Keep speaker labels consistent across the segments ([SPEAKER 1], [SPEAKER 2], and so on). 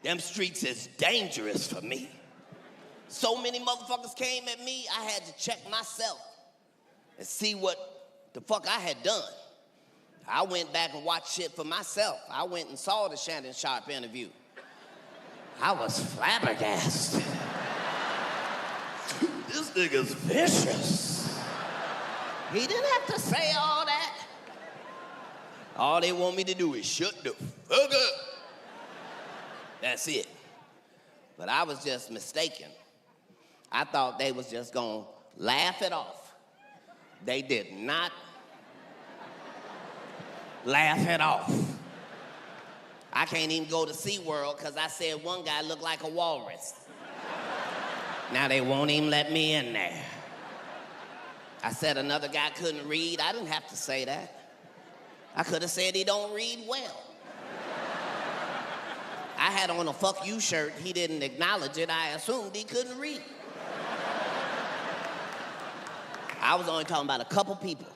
[SPEAKER 1] Them streets is dangerous for me. So many motherfuckers came at me, I had to check myself and see what the fuck I had done. I went back and watched shit for myself. I went and saw the Shannon Sharpe interview. I was flabbergasted. This nigga's vicious. He didn't have to say all that. All they want me to do is shut the fuck up. That's it. But I was just mistaken. I thought they was just gonna laugh it off. They did not laugh it off. I can't even go to SeaWorld because I said one guy looked like a walrus. Now they won't even let me in there. I said another guy couldn't read. I didn't have to say that. I could have said he don't read well. I had on a fuck you shirt. He didn't acknowledge it. I assumed he couldn't read. I was only talking about a couple people,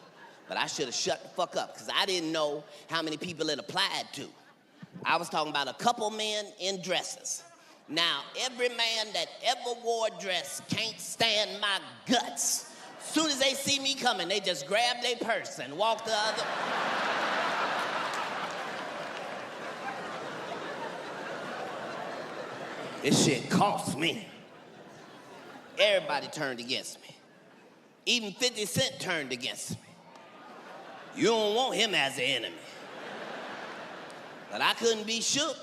[SPEAKER 1] but I should have shut the fuck up because I didn't know how many people it applied to. I was talking about a couple men in dresses. Now, every man that ever wore a dress can't stand my guts. Soon as they see me coming, they just grab their purse and walk the other. This shit cost me. Everybody turned against me. Even 50 Cent turned against me. You don't want him as an enemy. But I couldn't be shook,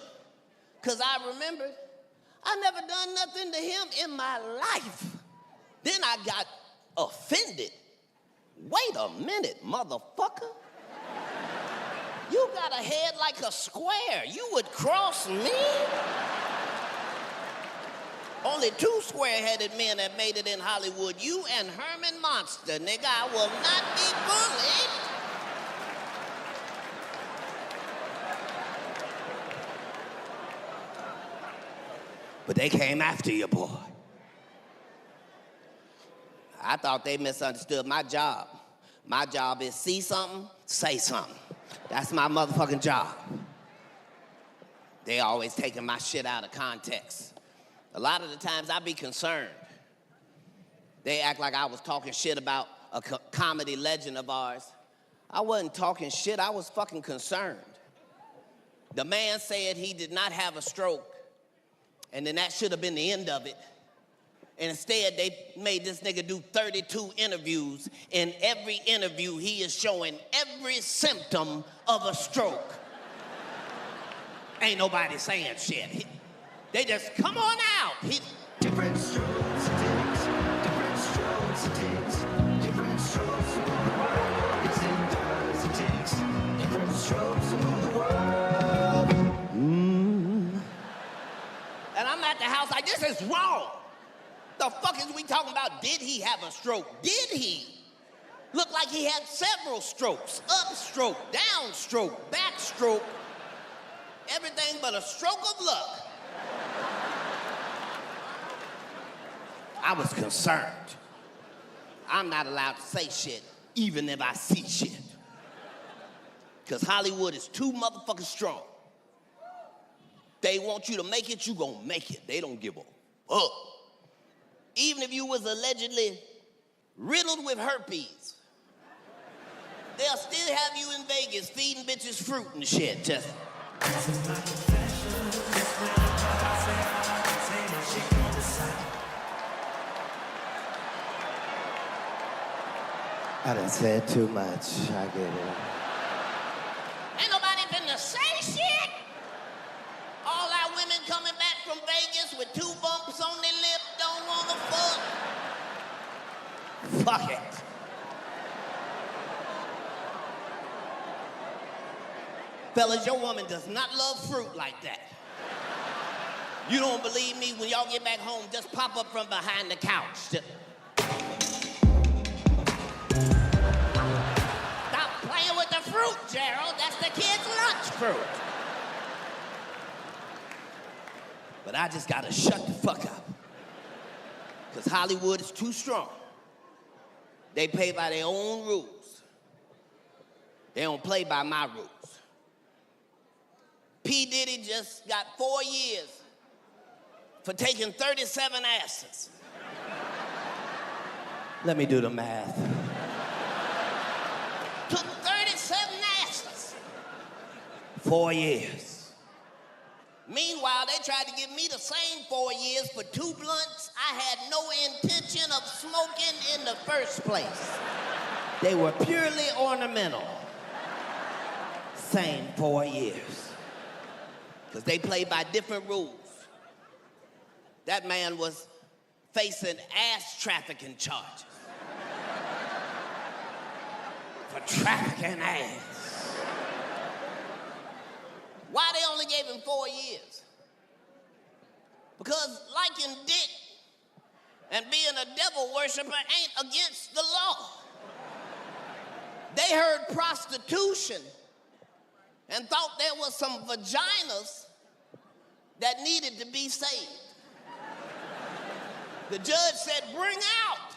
[SPEAKER 1] because I remembered I never done nothing to him in my life. Then I got offended. Wait a minute, motherfucker. You got a head like a square. You would cross me? Only two square-headed men have made it in Hollywood. You and Herman Monster, nigga. I will not be bullied. But they came after you, boy. I thought they misunderstood my job. My job is see something, say something. That's my motherfucking job. They always taking my shit out of context. A lot of the times I be concerned. They act like I was talking shit about a comedy legend of ours. I wasn't talking shit, I was fucking concerned. The man said he did not have a stroke, and then that should have been the end of it. And instead, they made this nigga do 32 interviews. In every interview, he is showing every symptom of a stroke. Ain't nobody saying shit. They just, come on out.
[SPEAKER 2] Different strokes it takes, different strokes it takes, different strokes to move the world. Yes, it does, it takes different strokes to move the world.
[SPEAKER 1] And I'm at the house like, this is wrong. The fuck is we talking about? Did he have a stroke? Did he? Looked like he had several strokes. Up stroke, down stroke, back stroke. Everything but a stroke of luck. I was concerned. I'm not allowed to say shit, even if I see shit. Because Hollywood is too motherfucking strong. They want you to make it, you gonna make it. They don't give a fuck. Even if you was allegedly riddled with herpes, they'll still have you in Vegas feeding bitches fruit and shit. Just.
[SPEAKER 3] I done said too much. I get it.
[SPEAKER 1] Ain't nobody finna say shit. All our women coming back from Vegas with 2 bumps on their lip don't wanna fuck. Fuck it. Fellas, your woman does not love fruit like that. You don't believe me? When y'all get back home, just pop up from behind the couch. Stop playing with the fruit, Gerald. That's the kid's lunch fruit. But I just gotta shut the fuck up. Because Hollywood is too strong. They play by their own rules. They don't play by my rules. P. Diddy just got 4 years for taking 37 asses.
[SPEAKER 3] Let me do the math.
[SPEAKER 1] Took 37 asses.
[SPEAKER 3] 4 years.
[SPEAKER 1] Meanwhile, they tried to give me the same 4 years for 2 blunts I had no intention of smoking in the first place.
[SPEAKER 3] They were purely ornamental. Same 4 years.
[SPEAKER 1] Because they play by different rules. That man was facing ass trafficking charges. For trafficking ass. Why they only gave him 4 years? Because liking dick and being a devil worshiper ain't against the law. They heard prostitution and thought there was some vaginas that needed to be saved. The judge said, bring out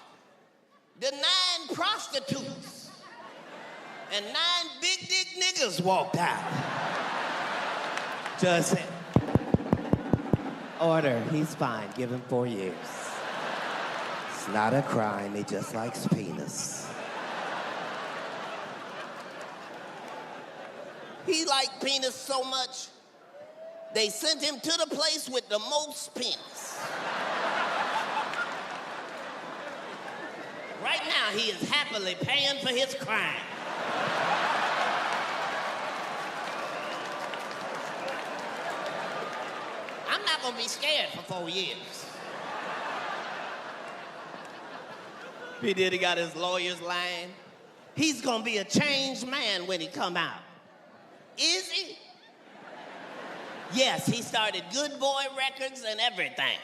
[SPEAKER 1] the 9 prostitutes. And 9 big dick niggas walked out.
[SPEAKER 3] Judge said, order, he's fine, give him 4 years. It's not a crime, he just likes penis.
[SPEAKER 1] He liked penis so much, they sent him to the place with the most penis. Right now, he is happily paying for his crime. I'm not gonna be scared for 4 years. P. Diddy got his lawyers lying. He's gonna be a changed man when he come out. Is he? Yes, he started Good Boy Records and everything.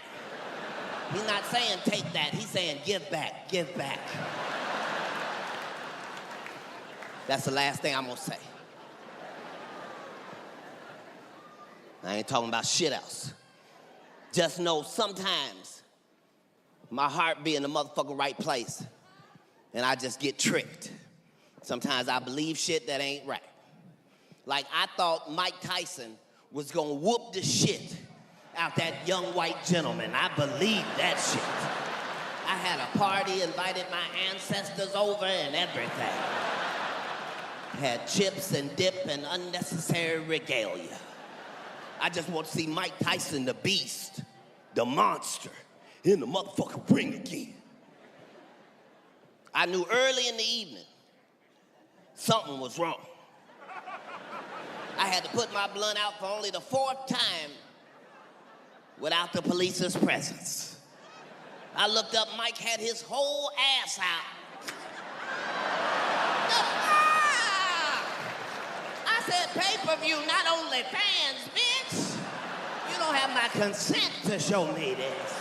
[SPEAKER 1] He's not saying take that, he's saying give back, give back. That's the last thing I'm gonna say. I ain't talking about shit else. Just know sometimes my heart be in the motherfucking right place and I just get tricked. Sometimes I believe shit that ain't right. Like I thought Mike Tyson was gonna whoop the shit out that young white gentleman. I believed that shit. I had a party, invited my ancestors over and everything. Had chips and dip and unnecessary regalia. I just want to see Mike Tyson, the beast, the monster, in the motherfucking ring again. I knew early in the evening something was wrong. I had to put my blunt out for only the 4th time without the police's presence. I looked up, Mike had his whole ass out. I said, pay-per-view, not only fans, bitch. You don't have my consent to show me this.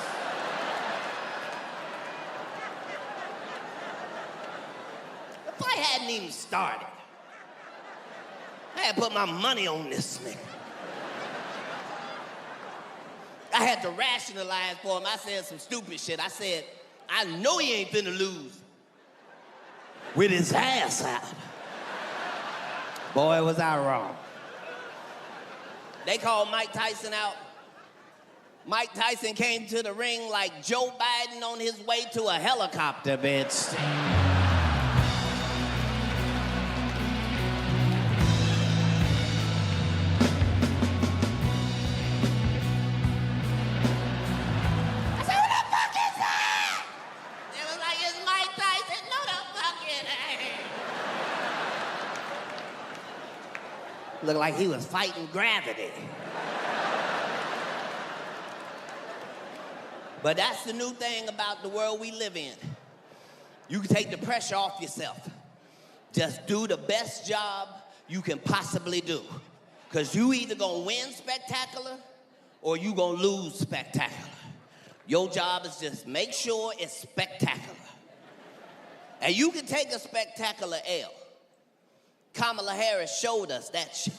[SPEAKER 1] The fight hadn't even started. I had to put my money on this nigga. I had to rationalize for him. I said some stupid shit. I said, I know he ain't finna lose with his ass out.
[SPEAKER 3] Boy, was I wrong.
[SPEAKER 1] They called Mike Tyson out. Mike Tyson came to the ring like Joe Biden on his way to a helicopter, bitch. Looked like he was fighting gravity. But that's the new thing about the world we live in. You can take the pressure off yourself. Just do the best job you can possibly do. Because you either gonna win spectacular or you gonna lose spectacular. Your job is just make sure it's spectacular. And you can take a spectacular L. Kamala Harris showed us that shit.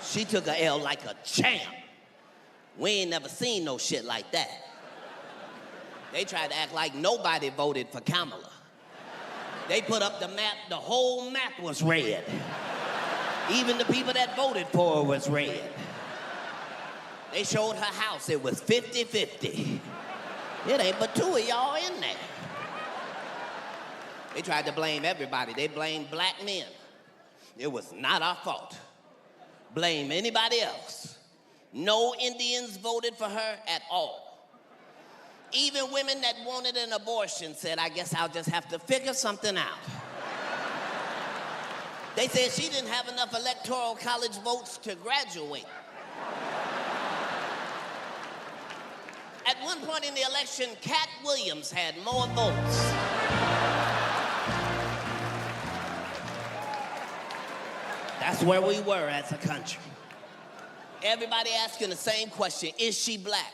[SPEAKER 1] She took a L like a champ. We ain't never seen no shit like that. They tried to act like nobody voted for Kamala. They put up the map, the whole map was red. Even the people that voted for her was red. They showed her house. It was 50-50. It ain't but two of y'all in there. They tried to blame everybody. They blamed black men. It was not our fault. Blame anybody else. No Indians voted for her at all. Even women that wanted an abortion said, I guess I'll just have to figure something out. They said she didn't have enough electoral college votes to graduate. At one point in the election, Katt Williams had more votes. That's where we were as a country. Everybody asking the same question, is she black?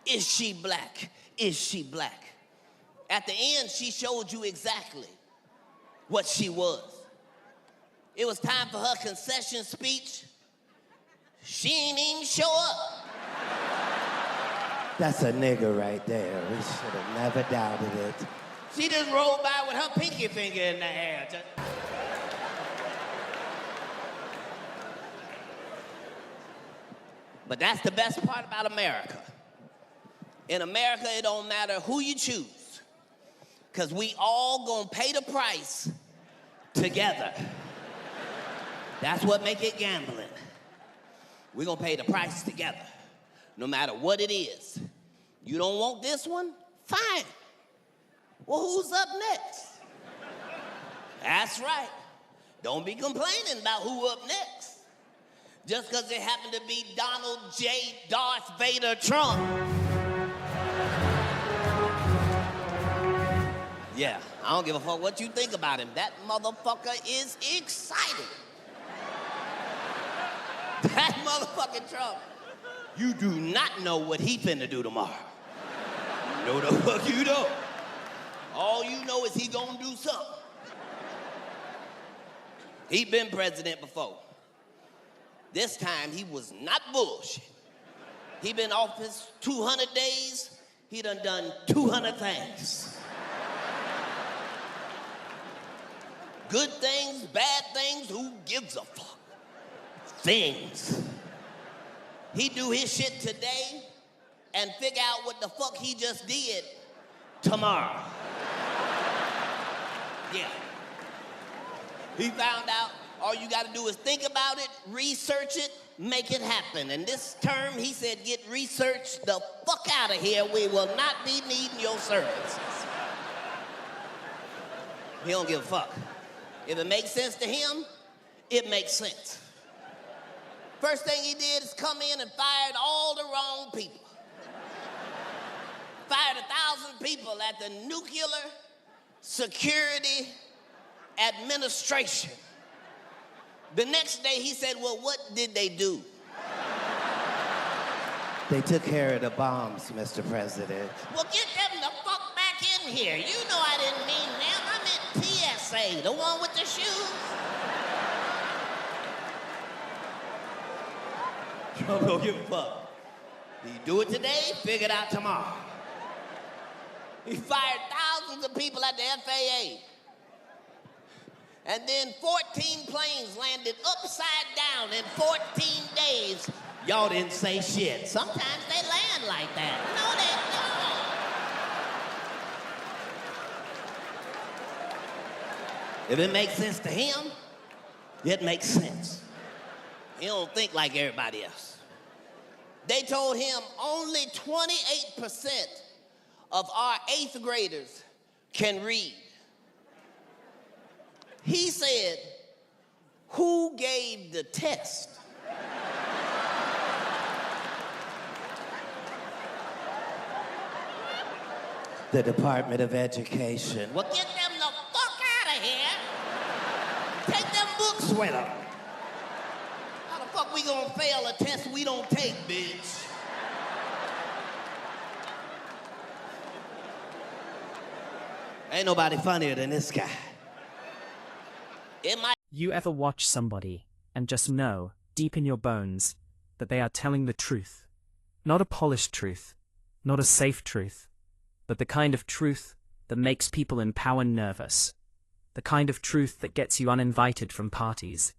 [SPEAKER 1] Is she black? Is she black? At the end, she showed you exactly what she was. It was time for her concession speech. She ain't even show up.
[SPEAKER 3] That's a nigger right there. We should have never doubted it.
[SPEAKER 1] She just rolled by with her pinky finger in the air. But that's the best part about America. In America, it don't matter who you choose, because we all gonna pay the price together. That's what make it gambling. We gonna pay the price together, no matter what it is. You don't want this one? Fine. Well, who's up next? That's right. Don't be complaining about who up next. Just because it happened to be Donald J. Darth Vader Trump. Yeah, I don't give a fuck what you think about him. That motherfucker is excited. That motherfucking Trump. You do not know what he finna do tomorrow. No the fuck you don't. All you know is he gonna do something. He been president before. This time, he was not bullshit. He been office 200 days. He done 200 things. Good things, bad things, who gives a fuck? Things. He do his shit today and figure out what the fuck he just did tomorrow. Yeah. He found out all you gotta do is think about it, research it, make it happen. And this term, he said, get research the fuck out of here. We will not be needing your services. He don't give a fuck. If it makes sense to him, it makes sense. First thing he did is come in and fired all the wrong people. Fired 1,000 people at the Nuclear Security Administration. The next day, he said, well, what did they do?
[SPEAKER 3] They took care of the bombs, Mr. President.
[SPEAKER 1] Well, get them the fuck back in here. You know I didn't mean them. I meant TSA, the one with the shoes. Trump don't give a fuck. He do it today, figure it out tomorrow. He fired thousands of people at the FAA. And then 14 planes landed upside down in 14 days. Y'all didn't say shit. Sometimes they land like that. No, they don't. If it makes sense to him, it makes sense. He don't think like everybody else. They told him only 28% of our 8th graders can read. He said, who gave the test?
[SPEAKER 3] The Department of Education.
[SPEAKER 1] Well, get them the fuck out of here. Take them books with them. How the fuck we gonna fail a test we don't take, bitch? Ain't nobody funnier than this guy.
[SPEAKER 4] You ever watch somebody and just know, deep in your bones, that they are telling the truth? Not a polished truth, not a safe truth, but the kind of truth that makes people in power nervous. The kind of truth that gets you uninvited from parties.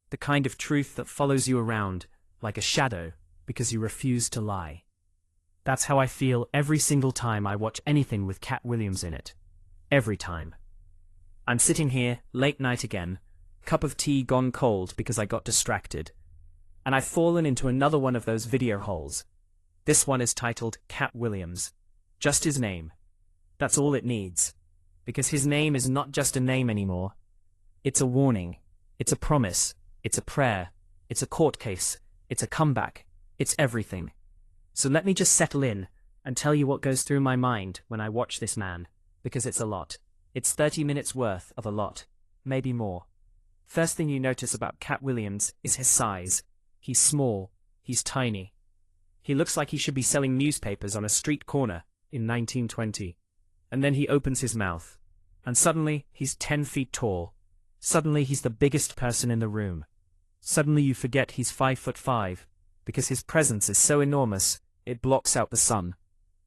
[SPEAKER 4] The kind of truth that follows you around like a shadow because you refuse to lie. That's how I feel every single time I watch anything with Katt Williams in it. Every time. I'm sitting here, late night again, cup of tea gone cold because I got distracted. And I've fallen into another one of those video holes. This one is titled Katt Williams. Just his name. That's all it needs. Because his name is not just a name anymore. It's a warning. It's a promise. It's a prayer. It's a court case. It's a comeback. It's everything. So let me just settle in and tell you what goes through my mind when I watch this man. Because it's a lot. It's 30 minutes worth of a lot. Maybe more. First thing you notice about Katt Williams is his size. He's small. He's tiny. He looks like he should be selling newspapers on a street corner in 1920. And then he opens his mouth. And suddenly, he's 10 feet tall. Suddenly, he's the biggest person in the room. Suddenly you forget he's 5'5", because his presence is so enormous, it blocks out the sun.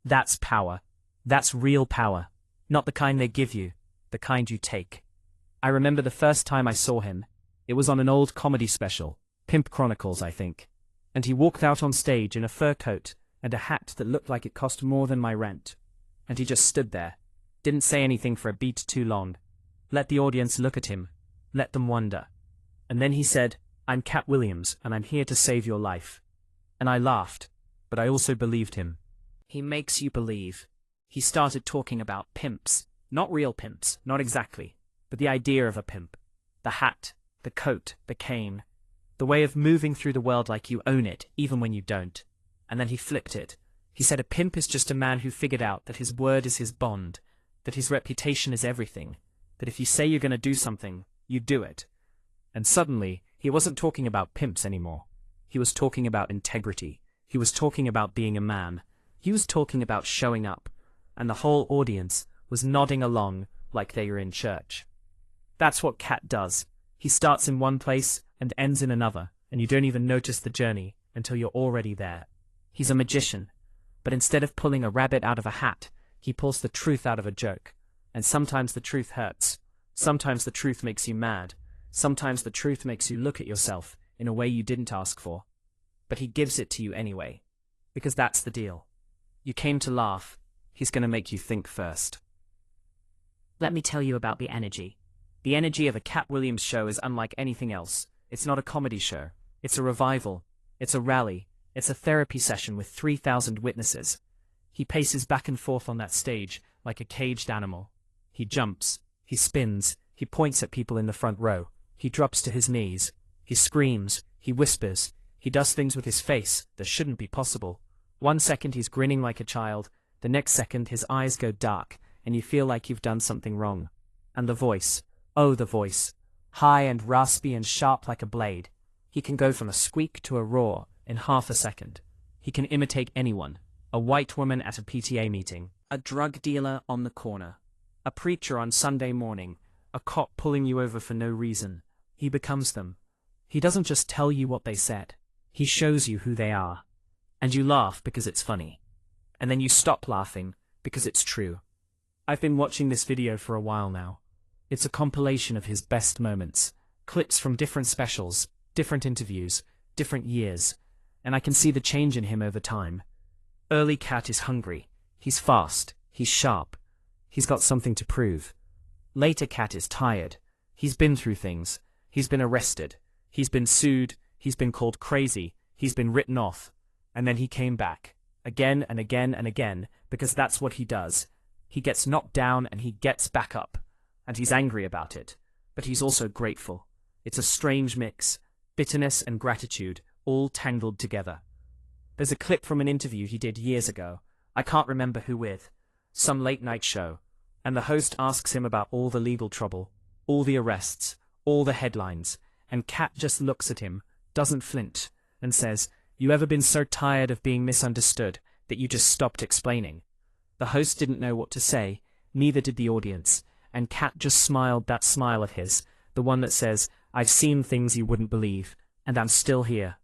[SPEAKER 4] That's power. That's real power. Not the kind they give you, the kind you take. I remember the first time I saw him. It was on an old comedy special, Pimp Chronicles, I think. And he walked out on stage in a fur coat and a hat that looked like it cost more than my rent. And he just stood there. Didn't say anything for a beat too long. Let the audience look at him. Let them wonder. And then he said, "I'm Katt Williams, and I'm here to save your life." And I laughed, but I also believed him. He makes you believe. He started talking about pimps. Not real pimps, not exactly, but the idea of a pimp. The hat, the coat, the cane. The way of moving through the world like you own it, even when you don't. And then he flipped it. He said a pimp is just a man who figured out that his word is his bond, that his reputation is everything, that if you say you're going to do something, you do it. And suddenly, he wasn't talking about pimps anymore. He was talking about integrity. He was talking about being a man. He was talking about showing up. And the whole audience was nodding along like they were in church. That's what Katt does. He starts in one place and ends in another, and you don't even notice the journey until you're already there. He's a magician, but instead of pulling a rabbit out of a hat, he pulls the truth out of a joke. And sometimes the truth hurts. Sometimes the truth makes you mad. Sometimes the truth makes you look at yourself in a way you didn't ask for. But he gives it to you anyway, because that's the deal. You came to laugh. He's going to make you think first. Let me tell you about the energy. The energy of a Katt Williams show is unlike anything else. It's not a comedy show. It's a revival. It's a rally. It's a therapy session with 3,000 witnesses. He paces back and forth on that stage like a caged animal. He jumps. He spins. He points at people in the front row. He drops to his knees. He screams. He whispers. He does things with his face that shouldn't be possible. 1 second he's grinning like a child. The next second his eyes go dark, and you feel like you've done something wrong. And the voice. Oh, the voice. High and raspy and sharp like a blade. He can go from a squeak to a roar in half a second. He can imitate anyone. A white woman at a PTA meeting. A drug dealer on the corner. A preacher on Sunday morning. A cop pulling you over for no reason. He becomes them. He doesn't just tell you what they said. He shows you who they are. And you laugh because it's funny. And then you stop laughing because it's true. I've been watching this video for a while now. It's a compilation of his best moments, clips from different specials, different interviews, different years, and I can see the change in him over time. Early Katt is hungry. He's fast. He's sharp. He's got something to prove. Later Katt is tired. He's been through things. He's been arrested. He's been sued. He's been called crazy. He's been written off. And then he came back. Again and again and again, because that's what he does. He gets knocked down and he gets back up. And he's angry about it. But he's also grateful. It's a strange mix. Bitterness and gratitude, all tangled together. There's a clip from an interview he did years ago. I can't remember who with. Some late-night show. And the host asks him about all the legal trouble, all the arrests, all the headlines. And Katt just looks at him, doesn't flinch, and says, "You ever been so tired of being misunderstood that you just stopped explaining?" The host didn't know what to say, neither did the audience, and Katt just smiled that smile of his, the one that says, "I've seen things you wouldn't believe, and I'm still here."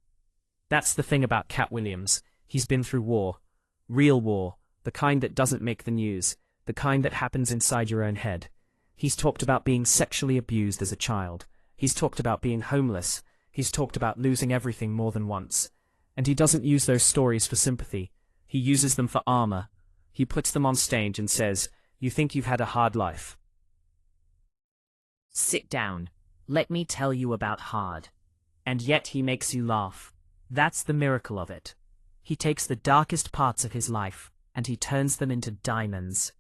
[SPEAKER 4] That's the thing about Katt Williams. He's been through war. Real war. The kind that doesn't make the news. The kind that happens inside your own head. He's talked about being sexually abused as a child. He's talked about being homeless. He's talked about losing everything more than once. And he doesn't use those stories for sympathy. He uses them for armor. He puts them on stage and says, "You think you've had a hard life? Sit down. Let me tell you about hard." And yet he makes you laugh. That's the miracle of it. He takes the darkest parts of his life and he turns them into diamonds.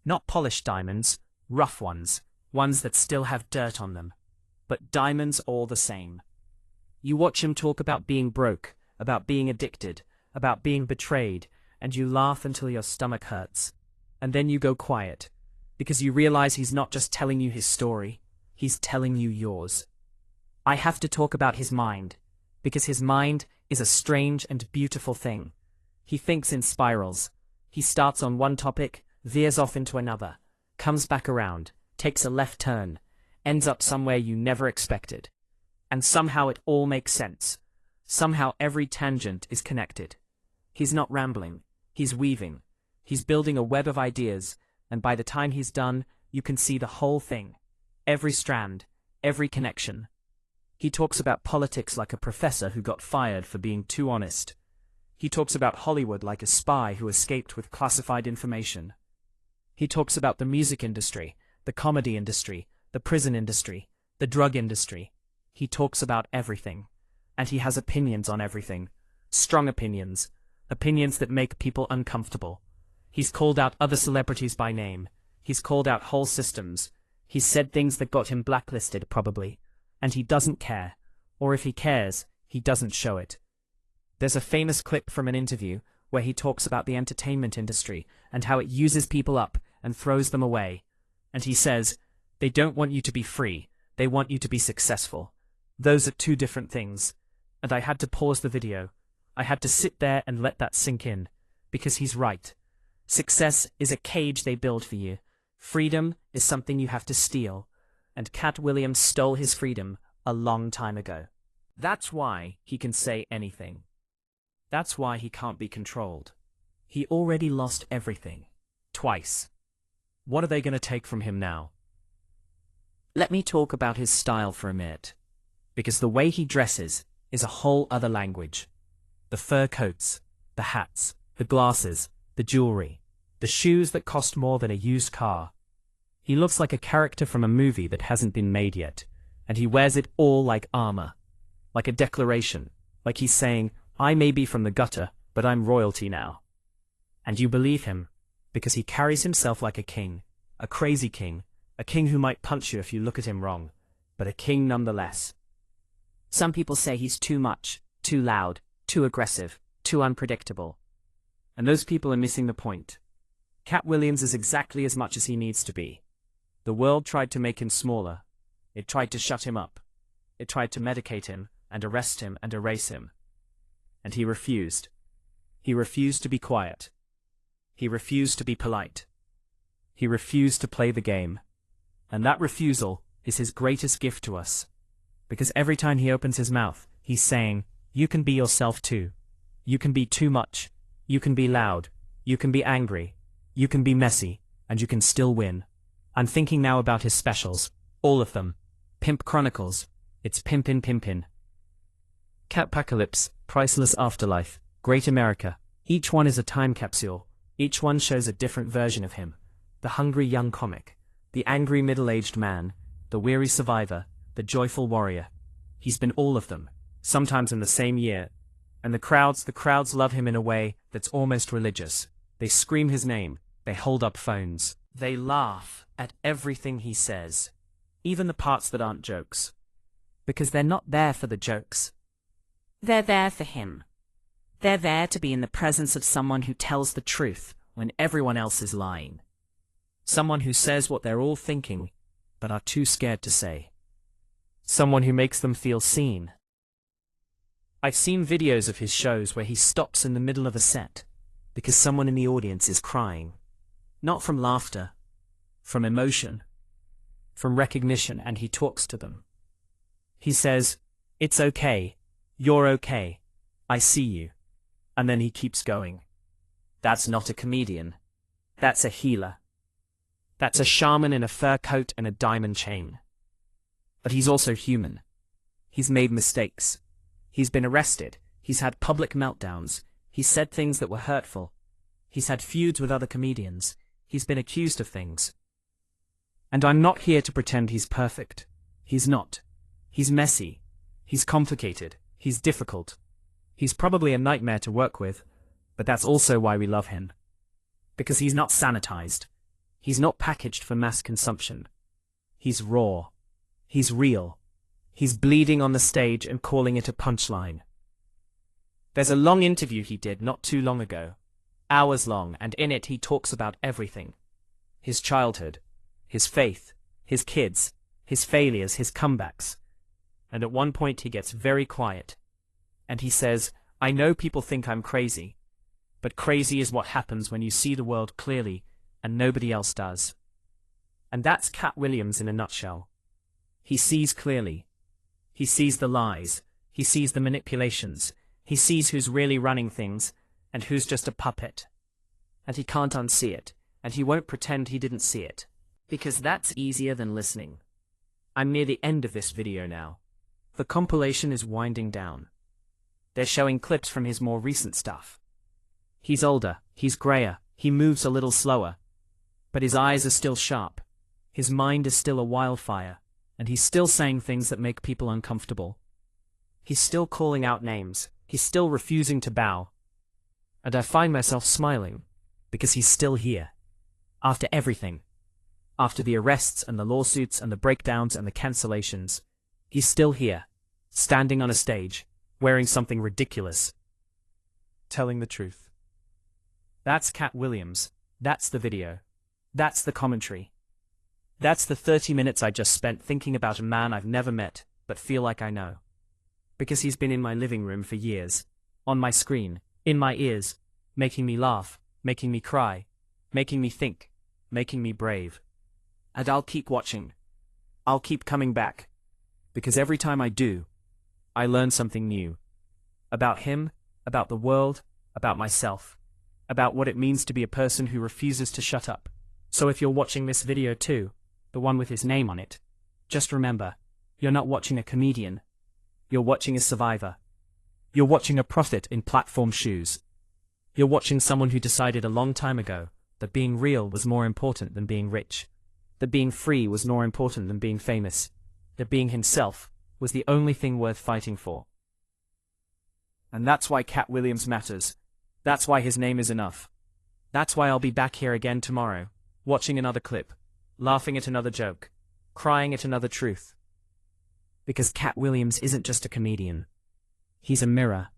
[SPEAKER 4] Not polished diamonds, rough ones, ones that still have dirt on them. But diamonds all the same. You watch him talk about being broke, about being addicted, about being betrayed, and you laugh until your stomach hurts. And then you go quiet, because you realize he's not just telling you his story, he's telling you yours. I have to talk about his mind, because his mind is a strange and beautiful thing. He thinks in spirals. He starts on one topic, veers off into another, comes back around, takes a left turn, ends up somewhere you never expected. And somehow it all makes sense. Somehow every tangent is connected. He's not rambling. He's weaving. He's building a web of ideas, and by the time he's done, you can see the whole thing. Every strand, every connection. He talks about politics like a professor who got fired for being too honest. He talks about Hollywood like a spy who escaped with classified information. He talks about the music industry, the comedy industry, the prison industry, the drug industry. He talks about everything. And he has opinions on everything. Strong opinions. Opinions that make people uncomfortable. He's called out other celebrities by name. He's called out whole systems. He's said things that got him blacklisted, probably. And he doesn't care. Or if he cares, he doesn't show it. There's a famous clip from an interview where he talks about the entertainment industry and how it uses people up and throws them away. And he says, they don't want you to be free. They want you to be successful. Those are two different things. And I had to pause the video. I had to sit there and let that sink in. Because he's right. Success is a cage they build for you. Freedom is something you have to steal. And Katt Williams stole his freedom a long time ago. That's why he can say anything. That's why he can't be controlled. He already lost everything. Twice. What are they going to take from him now? Let me talk about his style for a minute. Because the way he dresses is a whole other language. The fur coats, the hats, the glasses, the jewelry, the shoes that cost more than a used car. He looks like a character from a movie that hasn't been made yet, and he wears it all like armor, like a declaration, like he's saying, I may be from the gutter, but I'm royalty now. And you believe him, because he carries himself like a king, a crazy king, a king who might punch you if you look at him wrong, but a king nonetheless. Some people say he's too much, too loud, too aggressive, too unpredictable. And those people are missing the point. Katt Williams is exactly as much as he needs to be. The world tried to make him smaller. It tried to shut him up. It tried to medicate him and arrest him and erase him. And he refused. He refused to be quiet. He refused to be polite. He refused to play the game. And that refusal is his greatest gift to us. Because every time he opens his mouth, he's saying, you can be yourself too. You can be too much. You can be loud. You can be angry. You can be messy. And you can still win. I'm thinking now about his specials. All of them. Pimp Chronicles. It's Pimpin'. Catpacalypse. Priceless Afterlife. Great America. Each one is a time capsule. Each one shows a different version of him. The hungry young comic. The angry middle-aged man. The weary survivor. The joyful warrior. He's been all of them. Sometimes in the same year. And the crowds love him in a way that's almost religious. They scream his name. They hold up phones. They laugh at everything he says. Even the parts that aren't jokes. Because they're not there for the jokes. They're there for him. They're there to be in the presence of someone who tells the truth when everyone else is lying. Someone who says what they're all thinking, but are too scared to say. Someone who makes them feel seen. I've seen videos of his shows where he stops in the middle of a set because someone in the audience is crying. Not from laughter, from emotion, from recognition, and he talks to them. He says, it's okay, you're okay, I see you. And then he keeps going. That's not a comedian. That's a healer. That's a shaman in a fur coat and a diamond chain. But he's also human. He's made mistakes. He's been arrested. He's had public meltdowns. He's said things that were hurtful. He's had feuds with other comedians. He's been accused of things. And I'm not here to pretend he's perfect. He's not. He's messy. He's complicated. He's difficult. He's probably a nightmare to work with, but that's also why we love him. Because he's not sanitized. He's not packaged for mass consumption. He's raw. He's real. He's bleeding on the stage and calling it a punchline. There's a long interview he did not too long ago, hours long, and in it he talks about everything. His childhood, his faith, his kids, his failures, his comebacks. And at one point he gets very quiet. And he says, I know people think I'm crazy, but crazy is what happens when you see the world clearly and nobody else does. And that's Katt Williams in a nutshell. He sees clearly. He sees the lies. He sees the manipulations. He sees who's really running things and who's just a puppet. And he can't unsee it, and he won't pretend he didn't see it, because that's easier than listening. I'm near the end of this video now. The compilation is winding down. They're showing clips from his more recent stuff. He's older, he's grayer, he moves a little slower. But his eyes are still sharp. His mind is still a wildfire, and he's still saying things that make people uncomfortable. He's still calling out names. He's still refusing to bow. And I find myself smiling, because he's still here. After everything. After the arrests and the lawsuits and the breakdowns and the cancellations, he's still here, standing on a stage, wearing something ridiculous. Telling the truth. That's Katt Williams. That's the video. That's the commentary. That's the 30 minutes I just spent thinking about a man I've never met, but feel like I know. Because he's been in my living room for years, on my screen, in my ears, making me laugh, making me cry, making me think, making me brave. And I'll keep watching. I'll keep coming back. Because every time I do, I learn something new. About him, about the world, about myself, about what it means to be a person who refuses to shut up. So if you're watching this video too, the one with his name on it, just remember, you're not watching a comedian. You're watching a survivor. You're watching a prophet in platform shoes. You're watching someone who decided a long time ago that being real was more important than being rich. That being free was more important than being famous. That being himself was the only thing worth fighting for. And that's why Katt Williams matters. That's why his name is enough. That's why I'll be back here again tomorrow, watching another clip, laughing at another joke, crying at another truth. Because Katt Williams isn't just a comedian. He's a mirror.